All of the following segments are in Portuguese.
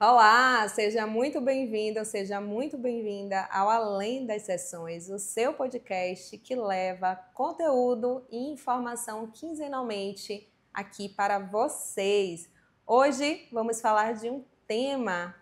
Olá, seja muito bem-vindo, seja muito bem-vinda ao Além das Sessões, o seu podcast que leva conteúdo e informação quinzenalmente aqui para vocês. Hoje vamos falar de um tema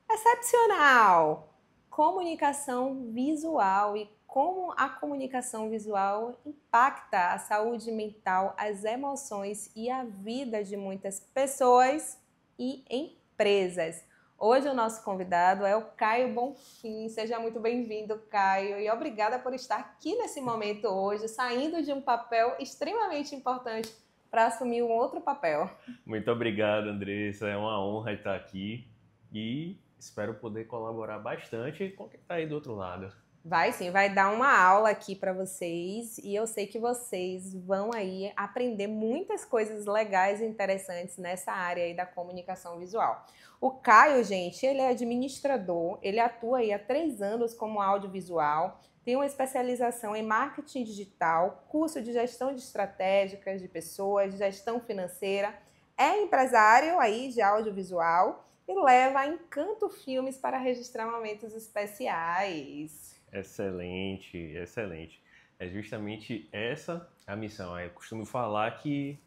excepcional: comunicação visual e como a comunicação visual impacta a saúde mental, as emoções e a vida de muitas pessoas e empresas. Hoje o nosso convidado é o Caio Bonfim. Seja muito bem-vindo, Caio, e obrigada por estar aqui nesse momento hoje, saindo de um papel extremamente importante para assumir um outro papel. Muito obrigado, Andressa. É uma honra estar aqui e espero poder colaborar bastante com quem está aí do outro lado. Vai sim, vai dar uma aula aqui para vocês e eu sei que vocês vão aí aprender muitas coisas legais e interessantes nessa área aí da comunicação visual. O Caio, gente, ele é administrador, ele atua aí há 3 anos como audiovisual, tem uma especialização em marketing digital, curso de gestão de estratégicas de pessoas, gestão financeira, é empresário aí de audiovisual e leva a Encanto Filmes para registrar momentos especiais. Excelente, excelente. É justamente essa a missão. Eu costumo falar que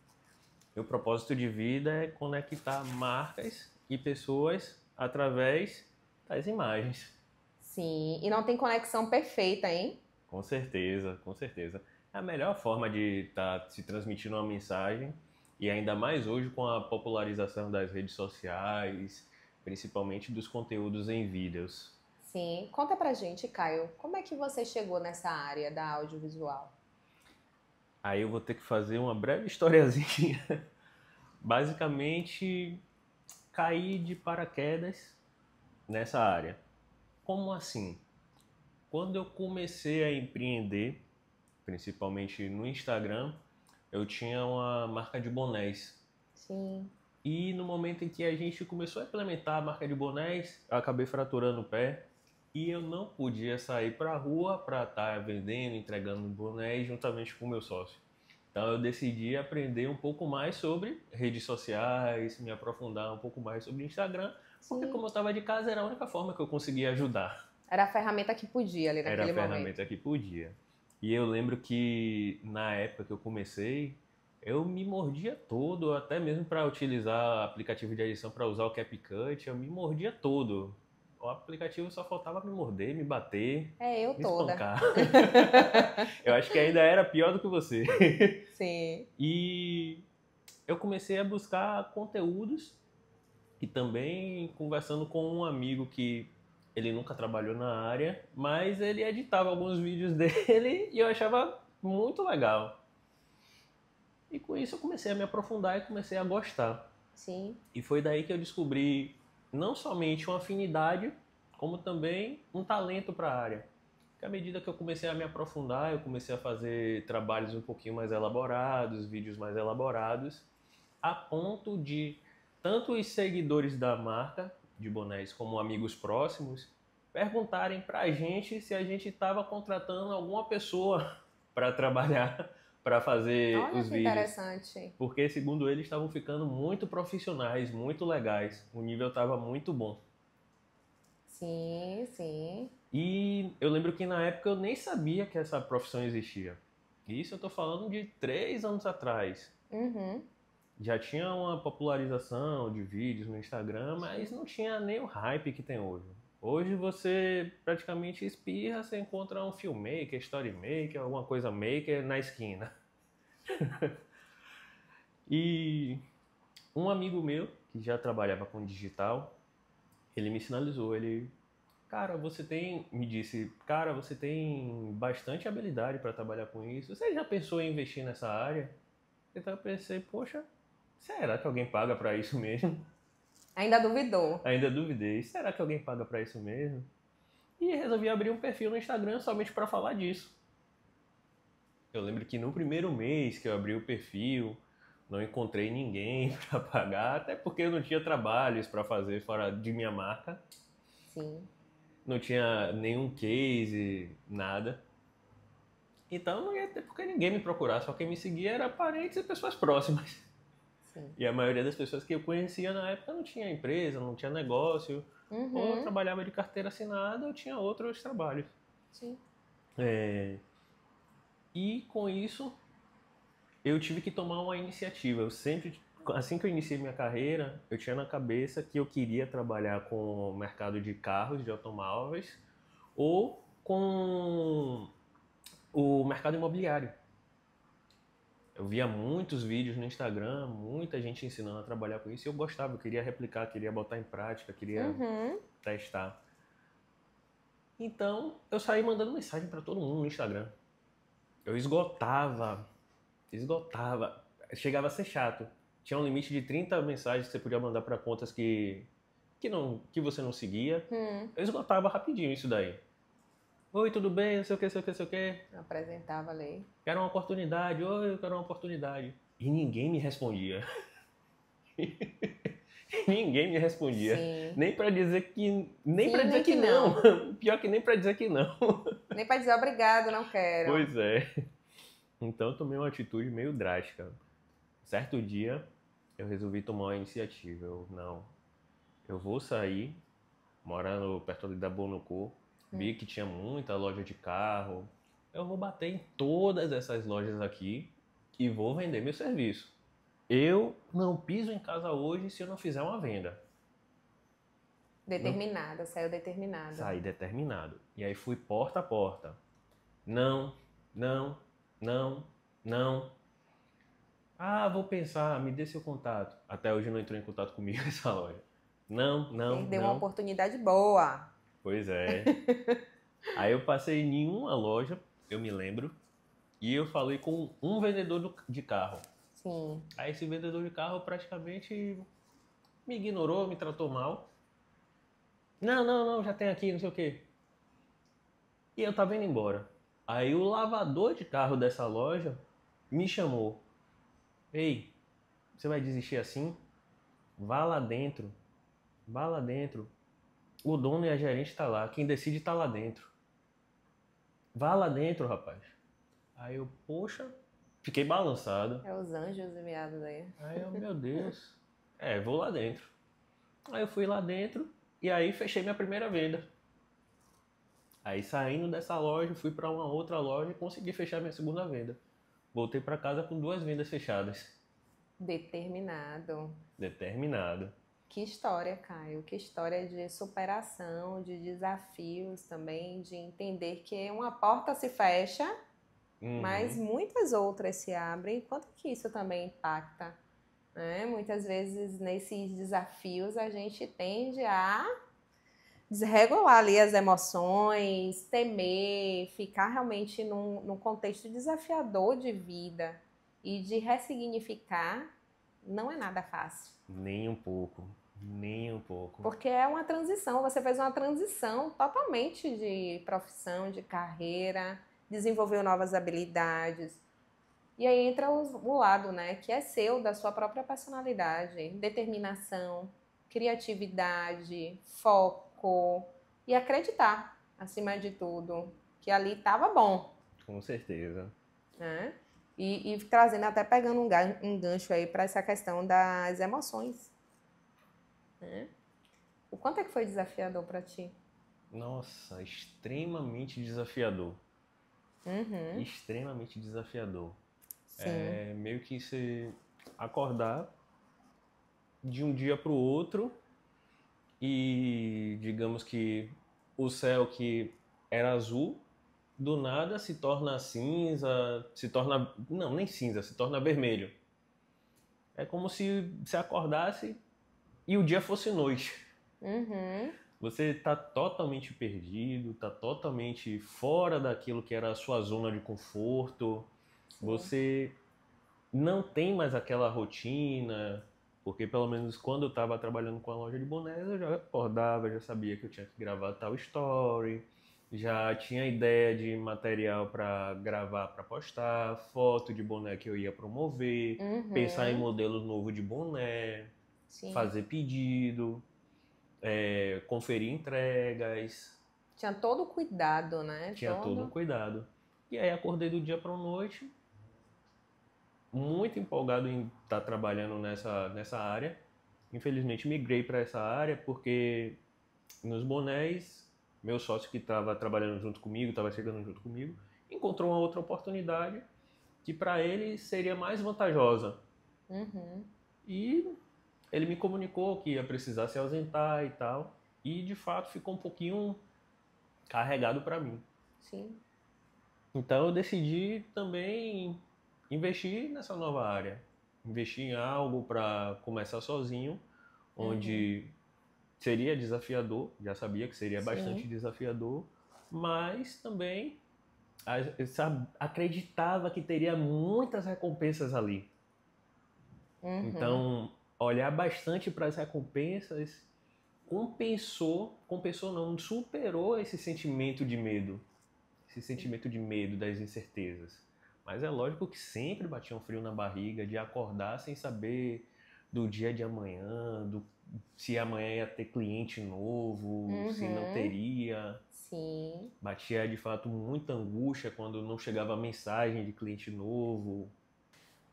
meu propósito de vida é conectar marcas e pessoas através das imagens. Sim, e não tem conexão perfeita, hein? Com certeza, com certeza. É a melhor forma de estar se transmitindo uma mensagem e ainda mais hoje com a popularização das redes sociais, principalmente dos conteúdos em vídeos. Sim. Conta pra gente, Caio, como é que você chegou nessa área da audiovisual? Aí eu vou ter que fazer uma breve historiazinha. Basicamente, caí de paraquedas nessa área. Como assim? Quando eu comecei a empreender, principalmente no Instagram, eu tinha uma marca de bonés. Sim. E no momento em que a gente começou a implementar a marca de bonés, eu acabei fraturando o pé e eu não podia sair para a rua para estar vendendo, entregando bonés juntamente com o meu sócio. Então eu decidi aprender um pouco mais sobre redes sociais, me aprofundar um pouco mais sobre Instagram, porque Sim. como eu estava de casa era a única forma que eu conseguia ajudar. Era a ferramenta que podia ali Era a naquele momento. ferramenta que podia. E eu lembro que na época que eu comecei, eu me mordia todo, até mesmo para utilizar aplicativo de edição para usar o CapCut, eu me mordia todo. O aplicativo só faltava me morder, me bater, É eu me toda. espancar. Eu acho que ainda era pior do que você. Sim. E eu comecei a buscar conteúdos e também conversando com um amigo que ele nunca trabalhou na área, mas ele editava alguns vídeos dele e eu achava muito legal. E com isso eu comecei a me aprofundar e comecei a gostar. Sim. E foi daí que eu descobri não somente uma afinidade, como também um talento para a área. Porque à medida que eu comecei a me aprofundar, eu comecei a fazer trabalhos um pouquinho mais elaborados, vídeos mais elaborados, a ponto de tanto os seguidores da marca de bonés como amigos próximos perguntarem para a gente se a gente estava contratando alguma pessoa para trabalhar, para fazer Olha os que vídeos. interessante. Porque, segundo eles, estavam ficando muito profissionais, muito legais. O nível estava muito bom. Sim, sim. E eu lembro que na época eu nem sabia que essa profissão existia. Isso eu estou falando de 3 anos atrás. Uhum. Já tinha uma popularização de vídeos no Instagram, mas não tinha nem o hype que tem hoje. Hoje você praticamente espirra, você encontra um filmmaker, storymaker, alguma coisa maker na esquina. E um amigo meu, que já trabalhava com digital, ele me sinalizou, cara, me disse, cara, você tem bastante habilidade para trabalhar com isso. Você já pensou em investir nessa área? Então eu pensei, poxa, será que alguém paga para isso mesmo? Ainda duvidou. Ainda duvidei, será que alguém paga para isso mesmo? E resolvi abrir um perfil no Instagram somente para falar disso. Eu lembro que no primeiro mês que eu abri o perfil, não encontrei ninguém para pagar, até porque eu não tinha trabalhos para fazer fora de minha marca. Sim. Não tinha nenhum case, nada. Então não ia ter porque ninguém me procurar, só quem me seguia era parentes e pessoas próximas. Sim. E a maioria das pessoas que eu conhecia na época não tinha empresa, não tinha negócio. Ou eu trabalhava de carteira assinada ou tinha outros trabalhos. Sim. E com isso, eu tive que tomar uma iniciativa. Eu sempre, assim que eu iniciei minha carreira, eu tinha na cabeça que eu queria trabalhar com o mercado de carros, de automóveis, ou com o mercado imobiliário. Eu via muitos vídeos no Instagram, muita gente ensinando a trabalhar com isso e eu gostava, eu queria replicar, queria botar em prática, queria testar. Então, eu saí mandando mensagem para todo mundo no Instagram. Eu esgotava. Chegava a ser chato. Tinha um limite de 30 mensagens que você podia mandar para contas que você não seguia. Eu esgotava rapidinho isso daí. Oi, tudo bem? Não sei o que, não sei o que, não sei o que. Apresentava ali. Quero uma oportunidade. Oi, eu quero uma oportunidade. E ninguém me respondia. Ninguém me respondia. Sim. Nem pra dizer que. Nem Sim, pra dizer nem que que não. Pior que nem pra dizer que não. Nem para dizer obrigado, não quero. Pois é. Então eu tomei uma atitude meio drástica. Certo dia, eu resolvi tomar uma iniciativa. Eu vou sair, morando perto ali da Bonocô, vi que tinha muita loja de carro. Eu vou bater em todas essas lojas aqui e vou vender meu serviço. Eu não piso em casa hoje se eu não fizer uma venda. Determinada, saiu determinada. Saí determinado. E aí fui porta a porta. Não, não, não, não. Ah, vou pensar, me dê seu contato. Até hoje não entrou em contato comigo essa loja. Não, não, Perdeu não. uma oportunidade boa. Pois é. Aí eu passei em uma loja, eu me lembro, e eu falei com um vendedor de carro. Sim. Aí esse vendedor de carro praticamente me ignorou, me tratou mal. Não, não, não, já tem aqui, não sei o quê. E eu tava indo embora. Aí o lavador de carro dessa loja me chamou. Ei, você vai desistir assim? Vá lá dentro. Vá lá dentro. O dono e a gerente tá lá. Quem decide tá lá dentro. Vá lá dentro, rapaz. Aí eu, poxa, fiquei balançado. É os anjos enviados aí. Aí eu, meu Deus. Vou lá dentro. Aí eu fui lá dentro e aí fechei minha primeira venda. Aí saindo dessa loja, fui para uma outra loja e consegui fechar minha segunda venda. Voltei para casa com 2 vendas fechadas. Determinado. Determinado. Que história, Caio. Que história de superação, de desafios também, de entender que uma porta se fecha, mas muitas outras se abrem. Quanto que isso também impacta, né? Muitas vezes nesses desafios a gente tende a desregular ali as emoções, temer, ficar realmente num contexto desafiador de vida e de ressignificar não é nada fácil. Nem um pouco. Nem um pouco. Porque é uma transição, você fez uma transição totalmente de profissão, de carreira, desenvolveu novas habilidades. E aí entra o lado, né, que é seu, da sua própria personalidade, determinação, criatividade, foco e acreditar, acima de tudo, que ali estava bom. Com certeza. Né? E trazendo, até pegando um gancho aí para essa questão das emoções. Né? O quanto é que foi desafiador para ti? Nossa, extremamente desafiador. Extremamente desafiador. Sim. É meio que você acordar de um dia para o outro e digamos que o céu que era azul do nada se torna cinza, não, nem cinza, se torna vermelho. É como se você acordasse e o dia fosse noite. Você está totalmente perdido, está totalmente fora daquilo que era a sua zona de conforto. Sim. Você não tem mais aquela rotina, porque pelo menos quando eu estava trabalhando com a loja de bonés, eu já acordava, já sabia que eu tinha que gravar tal story, já tinha ideia de material para gravar, para postar, foto de boné que eu ia promover, pensar em modelos novos de boné, Sim. fazer pedido, conferir entregas. Tinha todo o cuidado, né? Tinha todo um cuidado. E aí acordei do dia para a noite, muito empolgado em estar trabalhando nessa área. Infelizmente migrei para essa área porque nos bonés, meu sócio que estava trabalhando junto comigo, estava chegando junto comigo, encontrou uma outra oportunidade que para ele seria mais vantajosa. Uhum. E ele me comunicou que ia precisar se ausentar e tal. E de fato ficou um pouquinho carregado para mim. Sim. Então eu decidi também investir nessa nova área. Investir em algo para começar sozinho, Uhum. onde seria desafiador, já sabia que seria bastante Sim. desafiador, mas também acreditava que teria muitas recompensas ali. Uhum. Então, olhar bastante para as recompensas compensou não, superou esse sentimento de medo, das incertezas. Mas é lógico que sempre batia um frio na barriga de acordar sem saber do dia de amanhã, se amanhã ia ter cliente novo, se não Uhum. teria. Sim. Batia de fato muita angústia quando não chegava mensagem de cliente novo.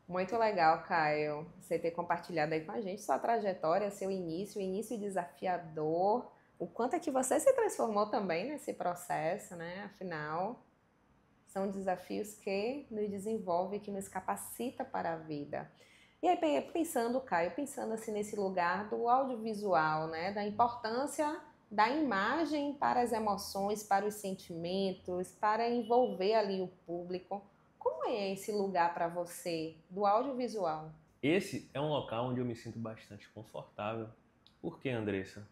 Muito legal, Caio, você ter compartilhado aí com a gente sua trajetória, seu início, o início desafiador, o quanto é que você se transformou também nesse processo, né? Afinal, são desafios que nos desenvolvem, que nos capacita para a vida. E aí, pensando, Caio, pensando assim nesse lugar do audiovisual, né? Da importância da imagem para as emoções, para os sentimentos, para envolver ali o público. Como é esse lugar para você do audiovisual? Esse é um local onde eu me sinto bastante confortável. Por quê, Andressa?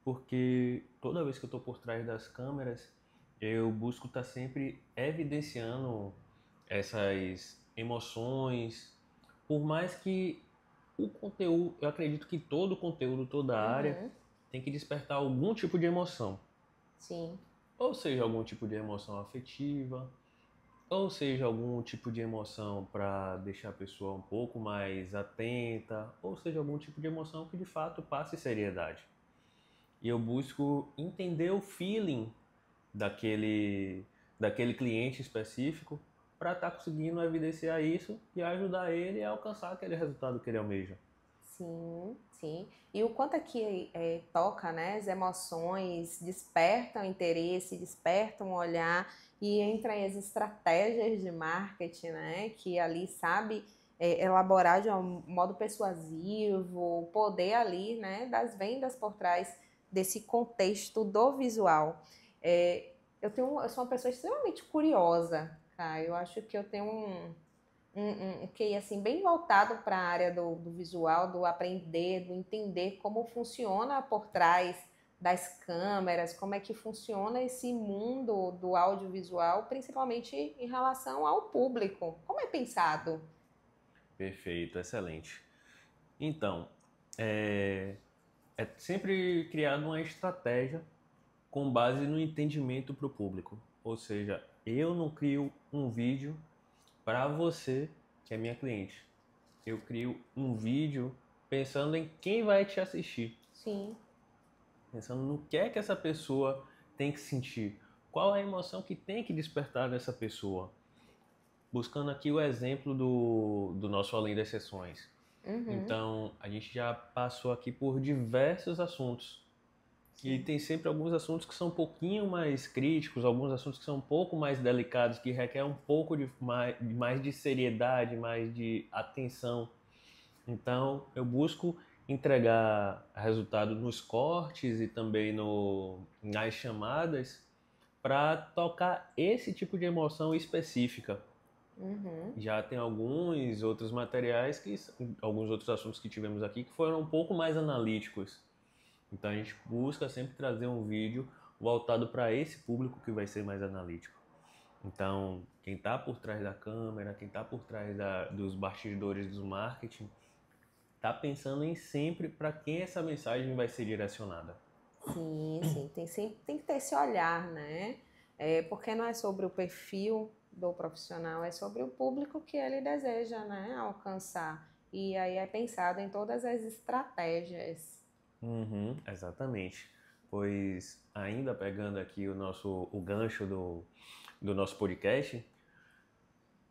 Porque toda vez que eu estou por trás das câmeras, eu busco estar sempre evidenciando essas emoções, por mais que o conteúdo, eu acredito que todo o conteúdo, toda a área Uhum, tem que despertar algum tipo de emoção. sim, Ou seja, algum tipo de emoção afetiva, ou seja, algum tipo de emoção para deixar a pessoa um pouco mais atenta, ou seja, algum tipo de emoção que de fato passe seriedade. E eu busco entender o feeling daquele, daquele cliente específico para estar conseguindo evidenciar isso e ajudar ele a alcançar aquele resultado que ele almeja. sim, sim. E o quanto aqui toca, né? As emoções despertam interesse, despertam o olhar e entra aí as estratégias de marketing, né? Que ali sabe elaborar de um modo persuasivo, o poder ali, né? Das vendas por trás desse contexto do visual. É, eu sou uma pessoa extremamente curiosa, cara. Eu acho que eu tenho um QI assim, bem voltado para a área do visual, do aprender, do entender como funciona por trás das câmeras, como é que funciona esse mundo do audiovisual, principalmente em relação ao público. Como é pensado? Perfeito, excelente. Então, é sempre criado uma estratégia com base no entendimento para o público. Ou seja, eu não crio um vídeo para você, que é minha cliente. Eu crio um vídeo pensando em quem vai te assistir, Sim. pensando no que é que essa pessoa tem que sentir, qual é a emoção que tem que despertar nessa pessoa. Buscando aqui o exemplo do nosso Além das Sessões. Uhum. Então, a gente já passou aqui por diversos assuntos. E Sim. tem sempre alguns assuntos que são um pouquinho mais críticos, alguns assuntos que são um pouco mais delicados, que requerem um pouco mais de seriedade, mais de atenção. Então, eu busco entregar resultado nos cortes e também nas chamadas para tocar esse tipo de emoção específica. Uhum. Já tem alguns outros materiais, alguns outros assuntos que tivemos aqui que foram um pouco mais analíticos. Então a gente busca sempre trazer um vídeo voltado para esse público que vai ser mais analítico. Então, quem está por trás da câmera, quem está por trás dos bastidores do marketing, está pensando em sempre para quem essa mensagem vai ser direcionada. Sim, sim, tem que ter esse olhar, né? Porque não é sobre o perfil do profissional, é sobre o público que ele deseja, né, alcançar. E aí é pensado em todas as estratégias. Uhum, exatamente. Pois ainda pegando aqui o gancho do nosso podcast,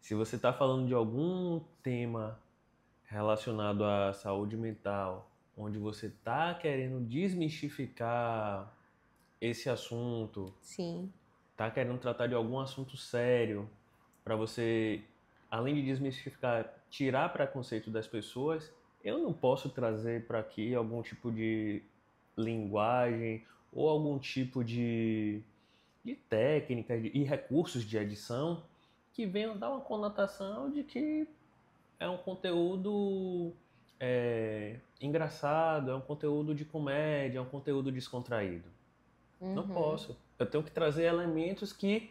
Se você está falando de algum tema relacionado à saúde mental, onde você está querendo desmistificar esse assunto, Sim. está querendo tratar de algum assunto sério, para você, além de desmistificar, tirar preconceito das pessoas, eu não posso trazer para aqui algum tipo de linguagem ou algum tipo de técnica e recursos de edição que venham dar uma conotação de que é um conteúdo engraçado, é um conteúdo de comédia, é um conteúdo descontraído. Não Uhum. posso. Eu tenho que trazer elementos que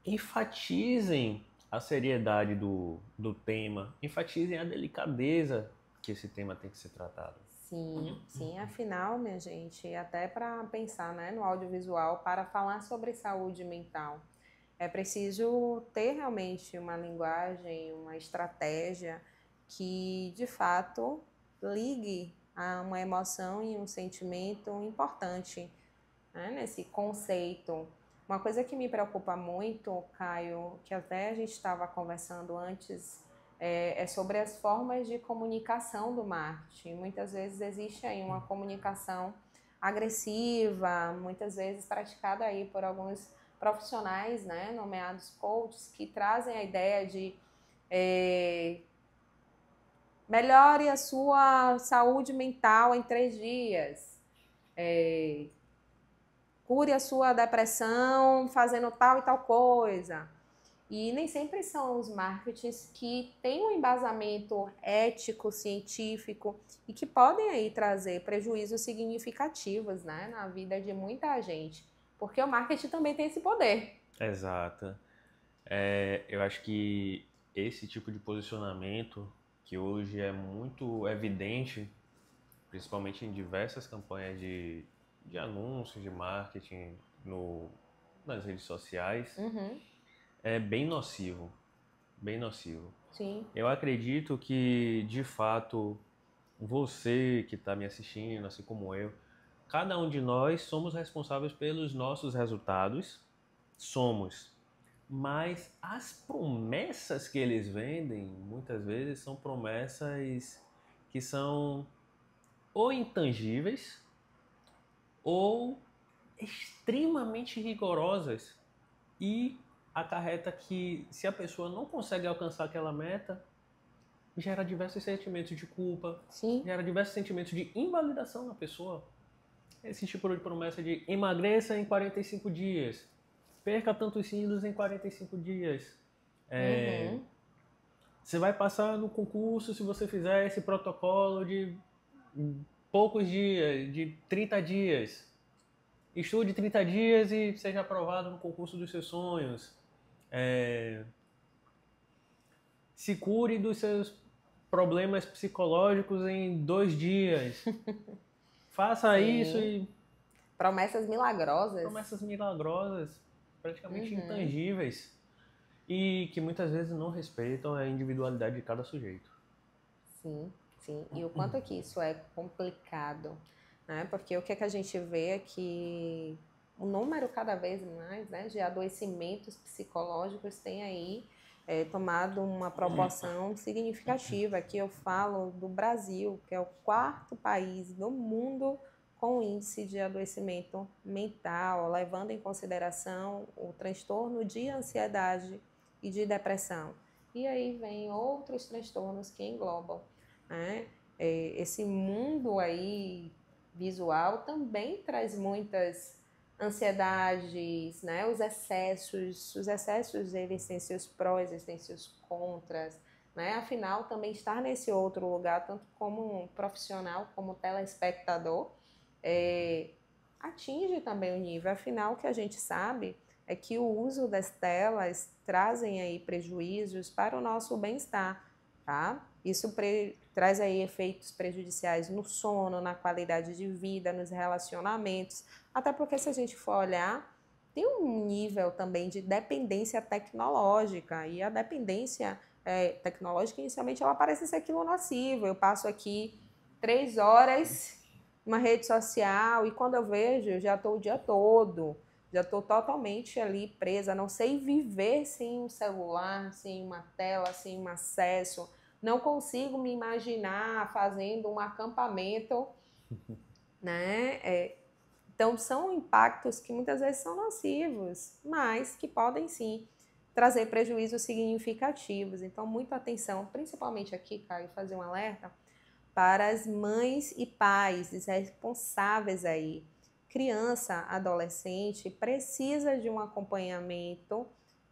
enfatizem a seriedade do tema, enfatizem a delicadeza que esse tema tem que ser tratado. Sim, sim. Afinal, minha gente, até para pensar, né, no audiovisual, para falar sobre saúde mental, é preciso ter realmente uma linguagem, uma estratégia que, de fato, ligue a uma emoção e um sentimento importante, né, nesse conceito. Uma coisa que me preocupa muito, Caio, que até a gente estava conversando antes, é sobre as formas de comunicação do marketing. Muitas vezes existe aí uma comunicação agressiva, muitas vezes praticada aí por alguns profissionais, né, nomeados coaches, que trazem a ideia de melhore a sua saúde mental em 3 dias. Cure a sua depressão fazendo tal e tal coisa. E nem sempre são os marketings que têm um embasamento ético, científico e que podem aí trazer prejuízos significativos, né, na vida de muita gente. Porque o marketing também tem esse poder. Exato. Eu acho que esse tipo de posicionamento, que hoje é muito evidente, principalmente em diversas campanhas de anúncios, de marketing nas redes sociais, Uhum, é bem nocivo, bem nocivo. sim. Eu acredito que, de fato, você que está me assistindo, assim como eu, cada um de nós somos responsáveis pelos nossos resultados, somos. Mas as promessas que eles vendem, muitas vezes, são promessas que são ou intangíveis ou extremamente rigorosas e acarreta que se a pessoa não consegue alcançar aquela meta, gera diversos sentimentos de culpa, Sim. gera diversos sentimentos de invalidação na pessoa. Esse tipo de promessa de emagreça em 45 dias, perca tantos quilos em 45 dias. Uhum. Você vai passar no concurso se você fizer esse protocolo de poucos dias, de 30 dias. Estude 30 dias e seja aprovado no concurso dos seus sonhos. Se cure dos seus problemas psicológicos em 2 dias. Faça isso Sim. e Promessas milagrosas. promessas milagrosas, praticamente Uhum. intangíveis e que muitas vezes não respeitam a individualidade de cada sujeito. Sim, sim. E o quanto que isso é complicado, né? Porque o que é que a gente vê é que o número cada vez mais, né, de adoecimentos psicológicos tem aí tomado uma proporção significativa. Aqui eu falo do Brasil, que é o 4º país do mundo com índice de adoecimento mental, levando em consideração o transtorno de ansiedade e de depressão. E aí vem outros transtornos que englobam, né? Esse mundo aí visual também traz muitas ansiedades, né? Os excessos eles têm seus prós, eles têm seus contras, né? Afinal, também estar nesse outro lugar, tanto como um profissional, como telespectador, atinge também o nível. Afinal, o que a gente sabe é que o uso das telas trazem aí prejuízos para o nosso bem-estar, tá? Isso traz aí efeitos prejudiciais no sono, na qualidade de vida, nos relacionamentos, até porque se a gente for olhar, tem um nível também de dependência tecnológica, e a dependência tecnológica, inicialmente, ela parece ser aquilo nocivo. Eu passo aqui 3 horas uma rede social e quando eu vejo, eu já estou o dia todo, Já estou totalmente ali presa, não sei viver sem um celular, sem uma tela, sem um acesso. Não consigo me imaginar fazendo um acampamento, né? Então, são impactos que muitas vezes são nocivos, mas que podem sim trazer prejuízos significativos. Então, muita atenção, principalmente aqui, Caio, fazer um alerta para as mães e pais responsáveis aí. Criança, adolescente, precisa de um acompanhamento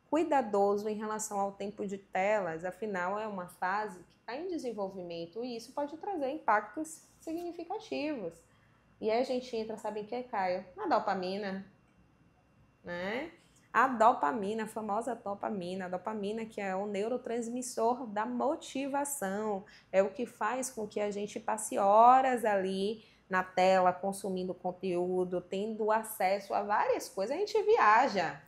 cuidadoso em relação ao tempo de telas, afinal é uma fase que está em desenvolvimento e isso pode trazer impactos significativos. E aí a gente entra, sabe em que, Caio? Na dopamina, né? A dopamina, a famosa dopamina, a dopamina que é o neurotransmissor da motivação, é o que faz com que a gente passe horas ali na tela, consumindo conteúdo, tendo acesso a várias coisas. A gente viaja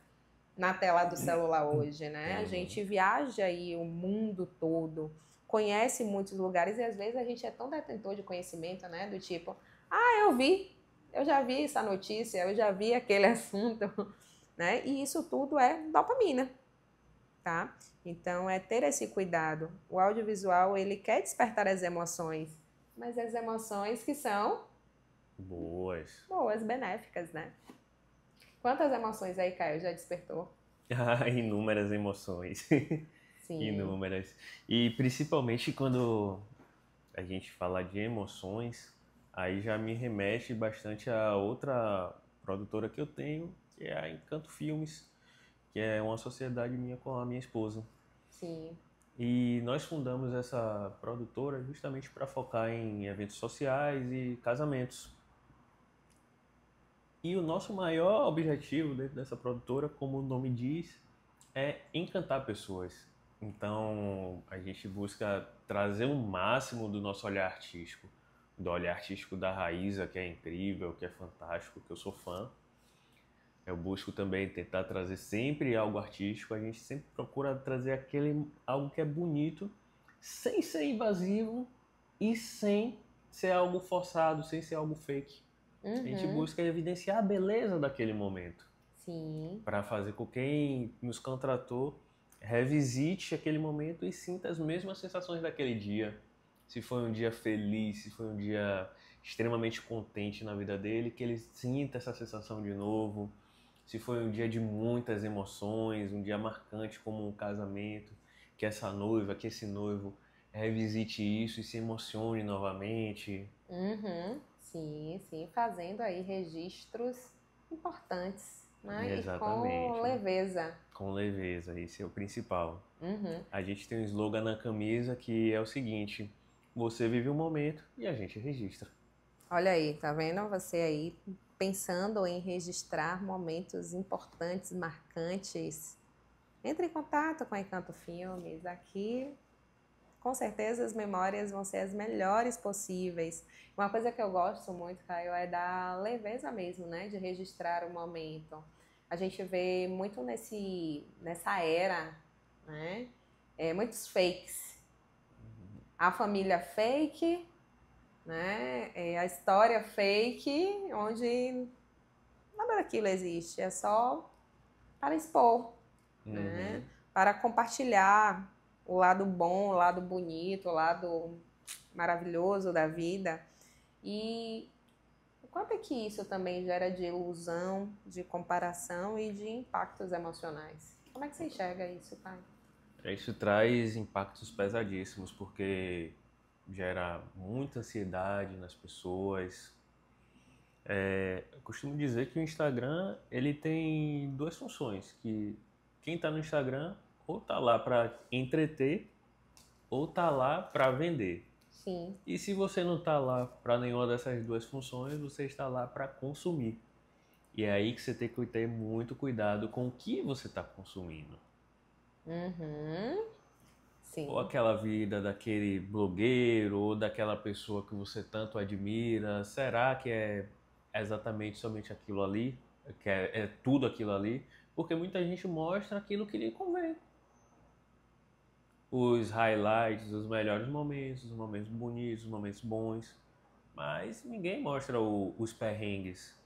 na tela do celular hoje, né? A gente viaja aí o mundo todo, conhece muitos lugares e às vezes a gente é tão detentor de conhecimento, né? Do tipo, eu já vi essa notícia, eu já vi aquele assunto, né? E isso tudo é dopamina, tá? Então é ter esse cuidado. O audiovisual, ele quer despertar as emoções, mas as emoções que são boas, benéficas, né? Quantas emoções aí, Caio, já despertou? Inúmeras emoções. Sim. Inúmeras. E principalmente quando a gente fala de emoções, aí já me remete bastante a outra produtora que eu tenho, que é a Encanto Filmes, que é uma sociedade minha com a minha esposa. Sim. E nós fundamos essa produtora justamente para focar em eventos sociais e casamentos. E o nosso maior objetivo dentro dessa produtora, como o nome diz, é encantar pessoas. Então, a gente busca trazer o máximo do nosso olhar artístico, do olhar artístico da Raíza, que é incrível, que é fantástico, que eu sou fã. Eu busco também tentar trazer sempre algo artístico, a gente sempre procura trazer algo que é bonito, sem ser invasivo e sem ser algo forçado, sem ser algo fake. A gente busca evidenciar a beleza daquele momento. Sim. Para fazer com que quem nos contratou revisite aquele momento e sinta as mesmas sensações daquele dia. Se foi um dia feliz, se foi um dia extremamente contente na vida dele, que ele sinta essa sensação de novo. Se foi um dia de muitas emoções, um dia marcante como um casamento, que essa noiva, que esse noivo revisite isso e se emocione novamente. Sim, sim, fazendo aí registros importantes, né? Exatamente. E com leveza. Com leveza, esse é o principal. A gente tem um slogan na camisa que é o seguinte: você vive um momento e a gente registra. Olha aí, tá vendo? Você aí pensando em registrar momentos importantes, marcantes. Entre em contato com a Encanto Filmes. Aqui, com certeza, as memórias vão ser as melhores possíveis. Uma coisa que eu gosto muito, Caio, é da leveza mesmo, né? De registrar o momento. A gente vê muito nessa era, né? Muitos fakes. A família fake, né? A história fake, onde nada daquilo existe. É só para expor, né? Para compartilhar o lado bom, o lado bonito, o lado maravilhoso da vida. E o quanto é que isso também gera de ilusão, de comparação e de impactos emocionais? Como é que você enxerga isso, pai? Isso traz impactos pesadíssimos, porque gera muita ansiedade nas pessoas. Eu costumo dizer que o Instagram ele tem duas funções, que quem está no Instagram ou está lá para entreter ou está lá para vender. Sim. E se você não está lá para nenhuma dessas duas funções, você está lá para consumir. E é aí que você tem que ter muito cuidado com o que você está consumindo. Sim. Ou aquela vida daquele blogueiro, ou daquela pessoa que você tanto admira. Será que é exatamente somente aquilo ali? Que é tudo aquilo ali? Porque muita gente mostra aquilo que lhe convém. Os highlights, os melhores momentos, os momentos bonitos, os momentos bons. Mas ninguém mostra os perrengues.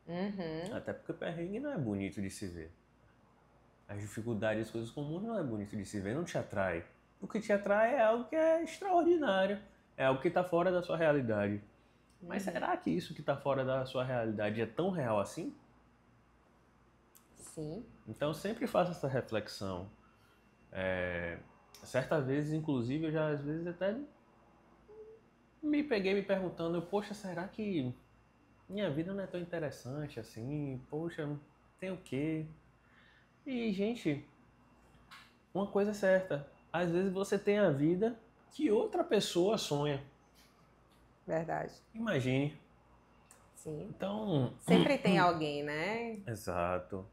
Uhum. Até porque perrengue não é bonito de se ver. As dificuldades, as coisas comuns não é bonito de se ver, não te atrai. O que te atrai é algo que é extraordinário, é algo que está fora da sua realidade. Mas Uhum. será que isso que está fora da sua realidade é tão real assim? Sim. Então sempre faça essa reflexão. Certas vezes, inclusive, eu já às vezes até me peguei me perguntando, poxa, será que minha vida não é tão interessante assim? Poxa, tem o quê? E, gente, uma coisa é certa, às vezes você tem a vida que outra pessoa sonha. Verdade. Imagine. Sim. Então, Sempre tem alguém, né? exato.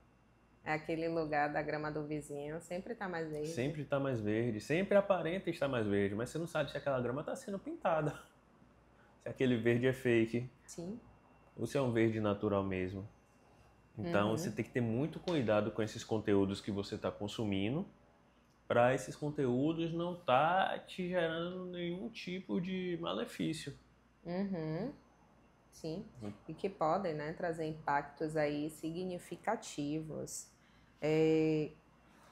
É aquele lugar da grama do vizinho, sempre tá mais verde. Sempre está mais verde, sempre aparenta estar mais verde, mas você não sabe se aquela grama está sendo pintada, se aquele verde é fake, Sim. ou se é um verde natural mesmo. Então você Uhum. tem que ter muito cuidado com esses conteúdos que você está consumindo, para esses conteúdos não tá te gerando nenhum tipo de malefício. Uhum. Sim. E que podem, né, trazer impactos aí significativos. É,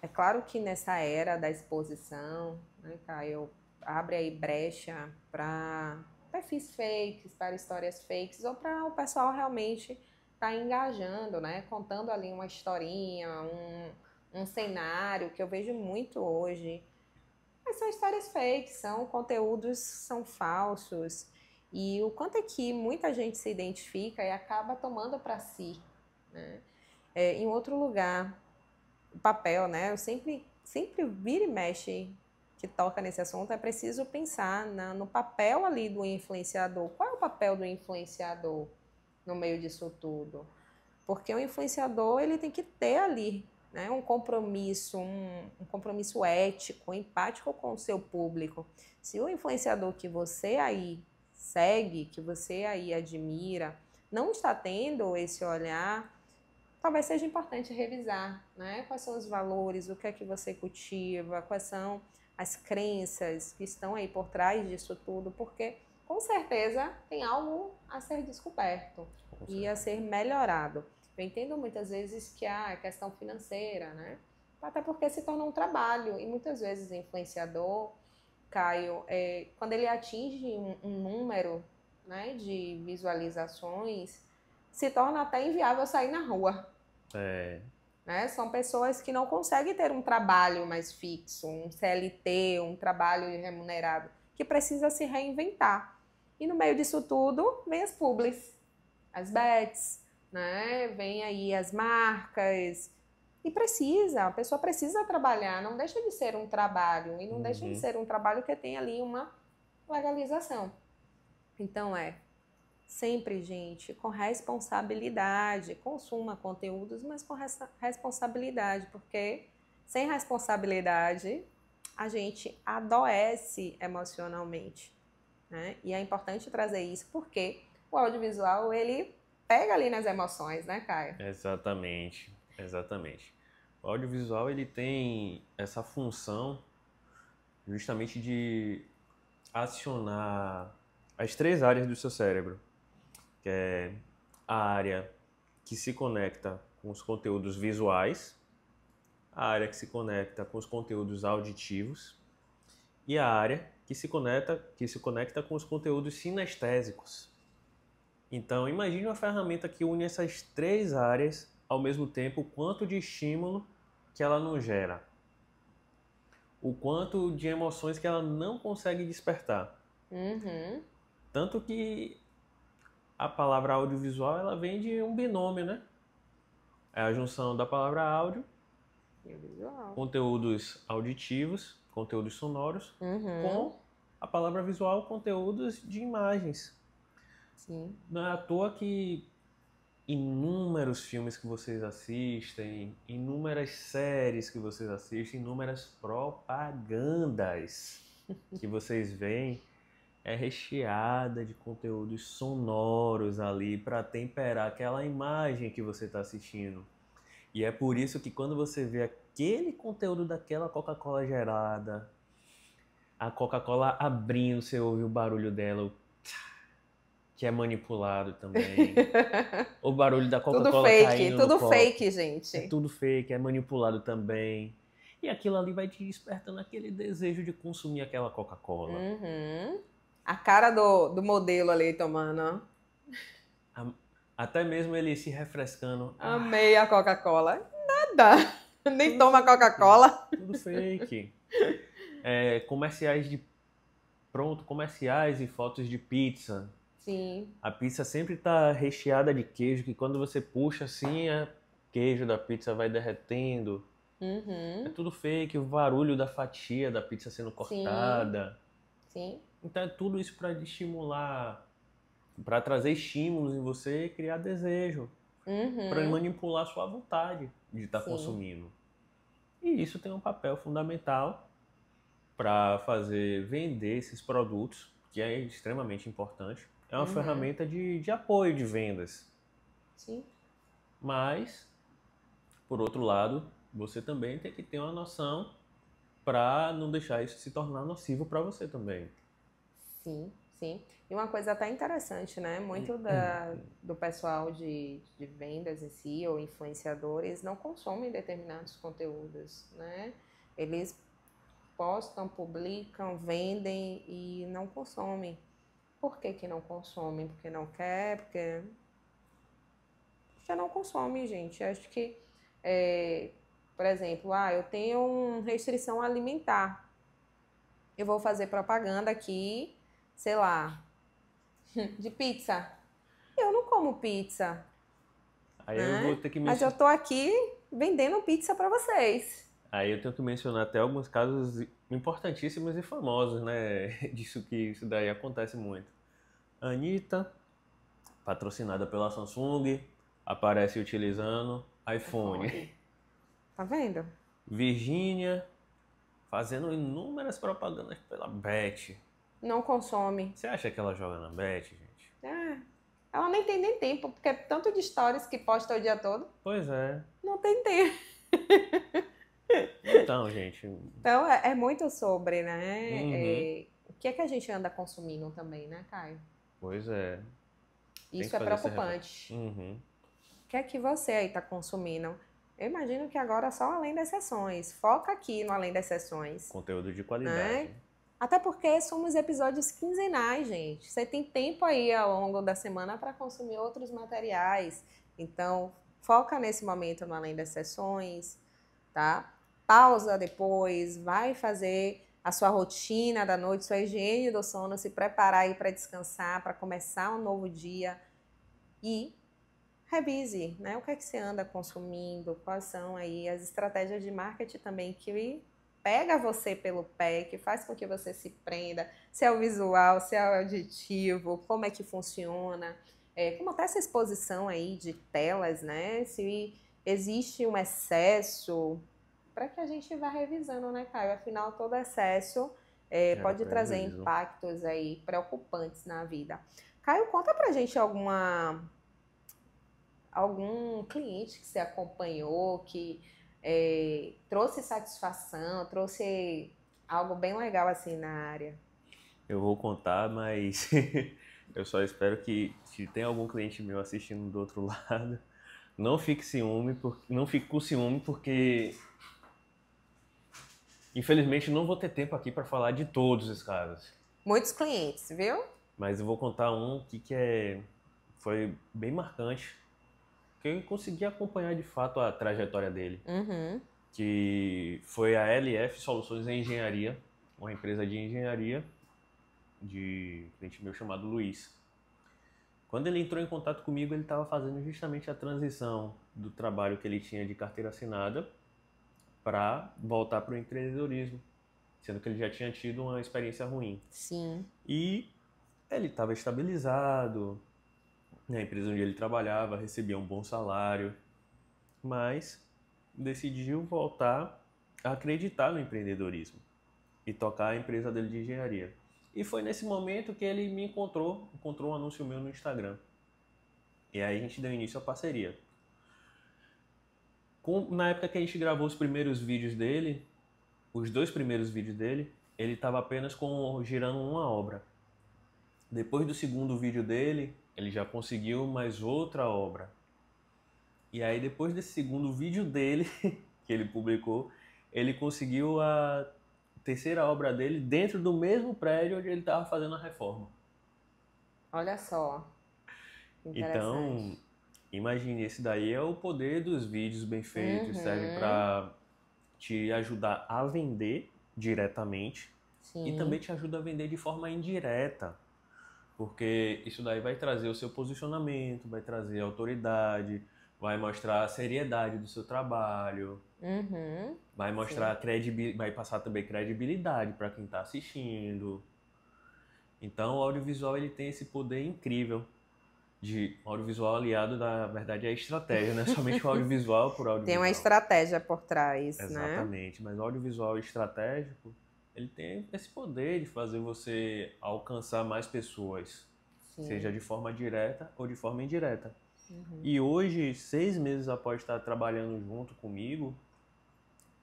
é claro que nessa era da exposição, né, Caio, abre aí brecha para perfis fakes, para histórias fakes, ou para o pessoal realmente estar engajando, né, contando ali uma historinha, um cenário que eu vejo muito hoje. Mas são histórias fakes, são conteúdos, são falsos. E o quanto é que muita gente se identifica e acaba tomando para si, né? Em outro lugar, o papel, né? Eu sempre vira e mexe que toca nesse assunto, é preciso pensar no papel ali do influenciador. Qual é o papel do influenciador no meio disso tudo? Porque o influenciador, ele tem que ter ali, né, um compromisso ético, empático com o seu público. Se o influenciador que você aí segue, que você aí admira, não está tendo esse olhar, talvez seja importante revisar, né? Quais são os valores, o que é que você cultiva, quais são as crenças que estão aí por trás disso tudo, porque com certeza tem algo a ser descoberto Com e a certeza. ser melhorado. Eu entendo muitas vezes que é questão financeira, né? Até porque se torna um trabalho e muitas vezes o influenciador, Caio, quando ele atinge um número, né, de visualizações, se torna até inviável sair na rua, É, né? São pessoas que não conseguem ter um trabalho mais fixo, um CLT, um trabalho remunerado, que precisa se reinventar. E no meio disso tudo, vem as publis, as bets, né? Vem aí as marcas. E a pessoa precisa trabalhar, não deixa de ser um trabalho, e não deixa de uhum. ser um trabalho que tem ali uma legalização. Então sempre, gente, com responsabilidade. Consuma conteúdos, mas com responsabilidade, porque sem responsabilidade a gente adoece emocionalmente, né? E é importante trazer isso porque o audiovisual, ele pega ali nas emoções, né, Caio? Exatamente, exatamente. O audiovisual ele tem essa função justamente de acionar as três áreas do seu cérebro, que é a área que se conecta com os conteúdos visuais, a área que se conecta com os conteúdos auditivos e a área que se conecta com os conteúdos sinestésicos. Então, imagine uma ferramenta que une essas três áreas ao mesmo tempo, o quanto de estímulo que ela não gera, o quanto de emoções que ela não consegue despertar. Uhum. Tanto que a palavra audiovisual ela vem de um binômio, né? É a junção da palavra áudio, E o visual. conteúdos auditivos, conteúdos sonoros, Uhum. com a palavra visual, conteúdos de imagens. Sim. Não é à toa que inúmeros filmes que vocês assistem, inúmeras séries que vocês assistem, inúmeras propagandas que vocês veem é recheada de conteúdos sonoros ali para temperar aquela imagem que você está assistindo. E é por isso que quando você vê aquele conteúdo daquela Coca-Cola gelada, a Coca-Cola abrindo, você ouve o barulho dela, que é manipulado também. O barulho da Tudo Coca-Cola fake, caindo no tudo copo. fake, gente. É tudo fake, é manipulado também. E aquilo ali vai te despertando aquele desejo de consumir aquela Coca-Cola. Uhum. A cara do modelo ali tomando. Até mesmo ele se refrescando. Amei a Coca-Cola. Nada. Nem Tudo toma fake. Coca-Cola. Tudo fake. Comerciais e fotos de pizza. Sim. A pizza sempre tá recheada de queijo, que quando você puxa assim, o queijo da pizza vai derretendo. É Uhum. tudo fake, o barulho da fatia da pizza sendo Sim. cortada. Sim. Então é tudo isso para estimular, para trazer estímulos em você e criar desejo, para Uhum. manipular sua vontade de estar Sim. consumindo. E isso tem um papel fundamental para fazer vender esses produtos, que é extremamente importante. É uma Uhum. ferramenta de apoio de vendas. Sim. Mas, por outro lado, você também tem que ter uma noção para não deixar isso se tornar nocivo para você também. Sim, sim. E uma coisa até interessante, né? Muito do pessoal de vendas em si, ou influenciadores, não consomem determinados conteúdos, né? Eles postam, publicam, vendem e não consomem. Por que que não consomem? Porque não quer, porque não consome, gente. Acho que, é, por exemplo, eu tenho uma restrição alimentar. Eu vou fazer propaganda aqui, sei lá, de pizza. Eu não como pizza, Aí eu vou né? ter que Mas eu mencionar. tô aqui vendendo pizza para vocês. Aí eu tenho que mencionar até alguns casos importantíssimos e famosos, né? Disso que isso daí acontece muito. Anitta, patrocinada pela Samsung, aparece utilizando iPhone. iPhone. Tá vendo? Virgínia, fazendo inúmeras propagandas pela Bet. Não consome. Você acha que ela joga na Bet, gente? É, ela nem tem nem tempo, porque é tanto de stories que posta o dia todo. Pois é. Não tem tempo. Então, gente. Então, é muito sobre, né? Uhum. O que é que a gente anda consumindo também, né, Caio? Pois é. Tem que Isso é fazer essa reflexão. preocupante. Uhum. O que é que você aí está consumindo? Eu imagino que agora só além das sessões. Foca aqui no além das sessões, Conteúdo de qualidade. né? Até porque somos episódios quinzenais, gente. Você tem tempo aí ao longo da semana para consumir outros materiais. Então, foca nesse momento no além das sessões, tá? Pausa depois, vai fazer a sua rotina da noite, sua higiene do sono, se preparar aí para descansar, para começar um novo dia e revise, né? O que é que você anda consumindo, quais são aí as estratégias de marketing também que pega você pelo pé, que faz com que você se prenda, se é o visual, se é o auditivo, como é que funciona, como até essa exposição aí de telas, né? Se existe um excesso, para que a gente vá revisando, né, Caio? Afinal, todo excesso Gera pode trazer prejuízo. impactos aí preocupantes na vida. Caio, conta pra gente algum cliente que você acompanhou, que trouxe satisfação, trouxe algo bem legal assim na área? Eu vou contar, mas eu só espero que se tem algum cliente meu assistindo do outro lado, não fique com ciúme, porque infelizmente não vou ter tempo aqui para falar de todos os casos. Muitos clientes, viu? Mas eu vou contar um foi bem marcante, que eu consegui acompanhar de fato a trajetória dele, Uhum. que foi a LF Soluções em Engenharia, uma empresa de engenharia de um cliente meu chamado Luiz. Quando ele entrou em contato comigo, ele estava fazendo justamente a transição do trabalho que ele tinha de carteira assinada para voltar para o empreendedorismo, sendo que ele já tinha tido uma experiência ruim. Sim. E ele estava estabilizado, na empresa onde ele trabalhava, recebia um bom salário, mas decidiu voltar a acreditar no empreendedorismo e tocar a empresa dele de engenharia. E foi nesse momento que ele me encontrou um anúncio meu no Instagram. E aí a gente deu início à parceria. Na época que a gente gravou os primeiros vídeos dele, os 2 primeiros vídeos dele, ele estava apenas girando uma obra. Depois do segundo vídeo dele, ele já conseguiu mais outra obra. E aí, depois desse segundo vídeo dele, que ele publicou, ele conseguiu a terceira obra dele dentro do mesmo prédio onde ele estava fazendo a reforma. Olha só, Então, interessante. imagine, esse daí é o poder dos vídeos bem feitos, serve para te ajudar a vender diretamente e também Sim. te ajuda a vender de forma indireta, porque isso daí vai trazer o seu posicionamento, vai trazer autoridade, vai mostrar a seriedade do seu trabalho, vai Sim. mostrar vai passar também credibilidade para quem está assistindo. Então, o audiovisual ele tem esse poder incrível de audiovisual aliado, na verdade, é estratégia, não é somente o audiovisual por Tem uma audiovisual. estratégia por trás, né? Exatamente, mas o audiovisual estratégico, ele tem esse poder de fazer você alcançar mais pessoas, seja Sim. de forma direta ou de forma indireta. E hoje, 6 meses após estar trabalhando junto comigo,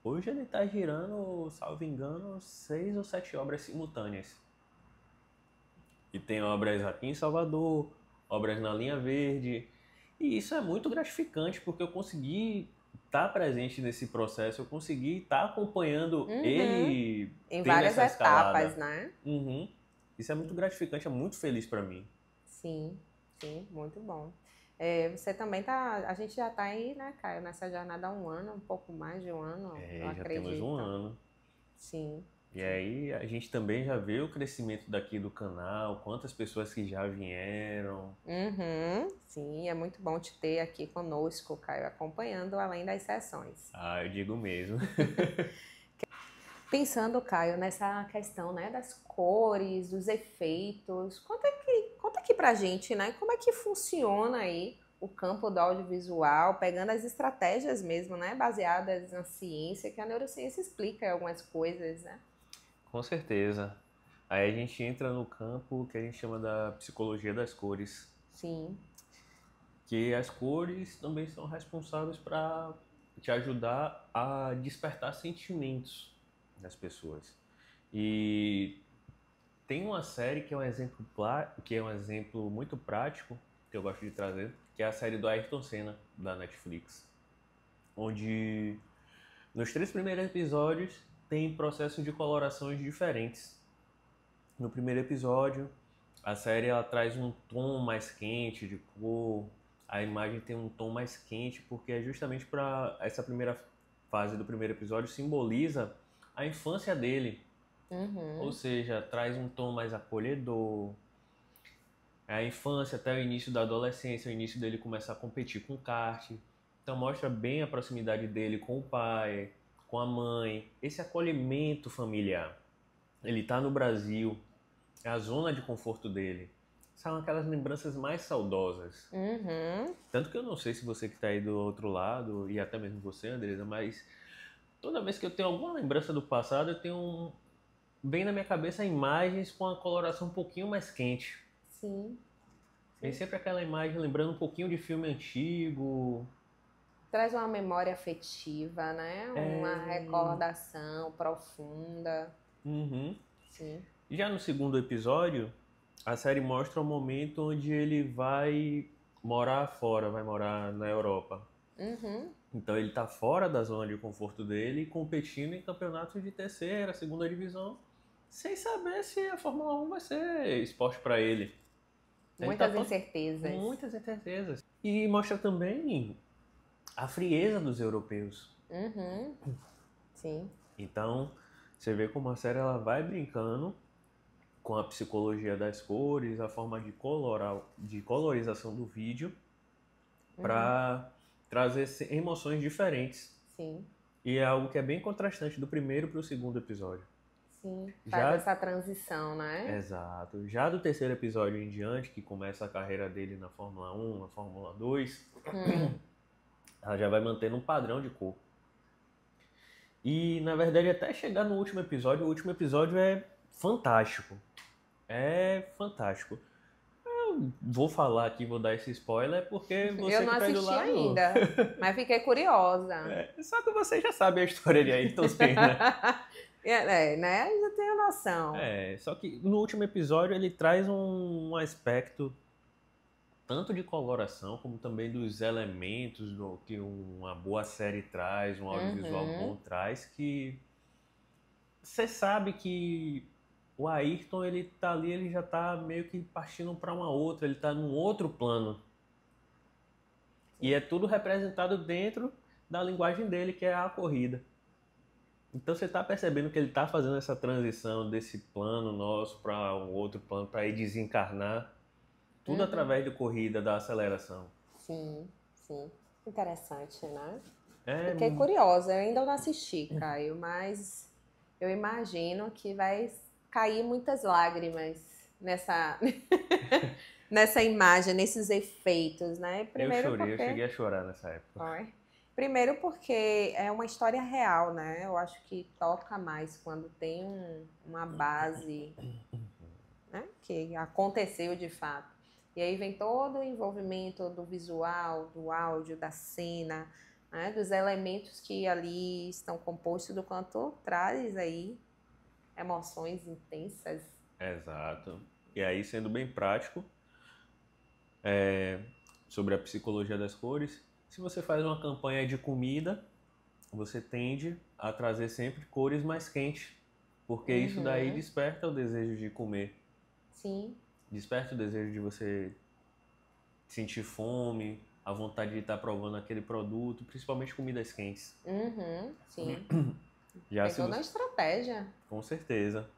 hoje ele está girando, salvo engano, 6 ou 7 obras simultâneas. E tem obras aqui em Salvador, obras na Linha Verde. E isso é muito gratificante, porque eu consegui estar presente nesse processo, eu consegui estar acompanhando ele Em tendo várias essa etapas, escalada. né? Uhum. Isso é muito gratificante, é muito feliz para mim. Sim, sim, muito bom. Você também tá. A gente já tá aí, né, Caio, nessa jornada há um ano, um pouco mais de um ano, eu Já temos um acredito. ano. Sim, E sim. aí a gente também já vê o crescimento daqui do canal, quantas pessoas que já vieram. Sim, é muito bom te ter aqui conosco, Caio, acompanhando além das sessões. Eu digo mesmo. Pensando, Caio, nessa questão, né, das cores, dos efeitos, conta aqui pra gente, né, como é que funciona aí o campo do audiovisual, pegando as estratégias mesmo, né, baseadas na ciência, que a neurociência explica algumas coisas, né? Com certeza. Aí a gente entra no campo que a gente chama da psicologia das cores, Sim. que as cores também são responsáveis para te ajudar a despertar sentimentos das pessoas. E tem uma série que é um exemplo que é um exemplo muito prático que eu gosto de trazer, que é a série do Ayrton Senna da Netflix, onde nos 3 primeiros episódios tem processos de colorações diferentes. No primeiro episódio, a série ela traz um tom mais quente de cor, a imagem tem um tom mais quente, porque é justamente para essa primeira fase do primeiro episódio simboliza a infância dele, ou seja, traz um tom mais acolhedor. A infância até o início da adolescência, o início dele começar a competir com kart. Então mostra bem a proximidade dele com o pai, com a mãe, esse acolhimento familiar. Ele está no Brasil, é a zona de conforto dele. São aquelas lembranças mais saudosas. Tanto que eu não sei se você que está aí do outro lado, e até mesmo você, Andresa, mas toda vez que eu tenho alguma lembrança do passado, eu tenho bem na minha cabeça imagens com a coloração um pouquinho mais quente. Sim. Tem sempre aquela imagem lembrando um pouquinho de filme antigo. Traz uma memória afetiva, né? Uma recordação profunda. Uhum. Sim. Já no segundo episódio, a série mostra o momento onde ele vai morar fora, vai morar na Europa. Então ele está fora da zona de conforto dele, competindo em campeonatos de terceira, segunda divisão, sem saber se a Fórmula 1 vai ser esporte para ele. Muitas incertezas. Muitas incertezas. E mostra também a frieza dos europeus. Sim. Então, você vê como a série ela vai brincando com a psicologia das cores, a forma de colorização do vídeo, para trazer emoções diferentes. Sim. E é algo que é bem contrastante do primeiro para o segundo episódio. Sim, faz essa transição, né? Exato. Já do terceiro episódio em diante, que começa a carreira dele na Fórmula 1, na Fórmula 2, ela já vai mantendo um padrão de cor. E, na verdade, até chegar no último episódio, o último episódio é fantástico. É fantástico. Eu vou falar aqui, vou dar esse spoiler, porque você Eu não que tá aí do assisti lado... ainda, mas fiquei curiosa. Só que você já sabe a história de Ayrton Senna. Né? Já tenho noção. Só que no último episódio ele traz um aspecto tanto de coloração como também dos elementos que uma boa série traz, um audiovisual bom traz, que você sabe que o Ayrton, ele tá ali, ele já tá meio que partindo para uma outra, ele tá num outro plano. E é tudo representado dentro da linguagem dele, que é a corrida. Então você tá percebendo que ele tá fazendo essa transição desse plano nosso para um outro plano, para ir desencarnar. Tudo através de corrida, da aceleração. Sim, sim. Interessante, né? É, Fiquei curiosa, eu ainda não assisti, Caio, mas eu imagino que vai cair muitas lágrimas nessa, nessa imagem, nesses efeitos, né? Primeiro eu cheguei a chorar nessa época. Foi. Primeiro porque é uma história real, né? Eu acho que toca mais quando tem uma base, né? Que aconteceu de fato. E aí vem todo o envolvimento do visual, do áudio, da cena, né? Dos elementos que ali estão compostos do cantor, traz aí emoções intensas. Exato. E aí, sendo bem prático, sobre a psicologia das cores, se você faz uma campanha de comida, você tende a trazer sempre cores mais quentes, porque isso daí desperta o desejo de comer. Sim. Desperta o desejo de você sentir fome, a vontade de estar provando aquele produto, principalmente comidas quentes. Sim. Já Pegou na estratégia. Com certeza.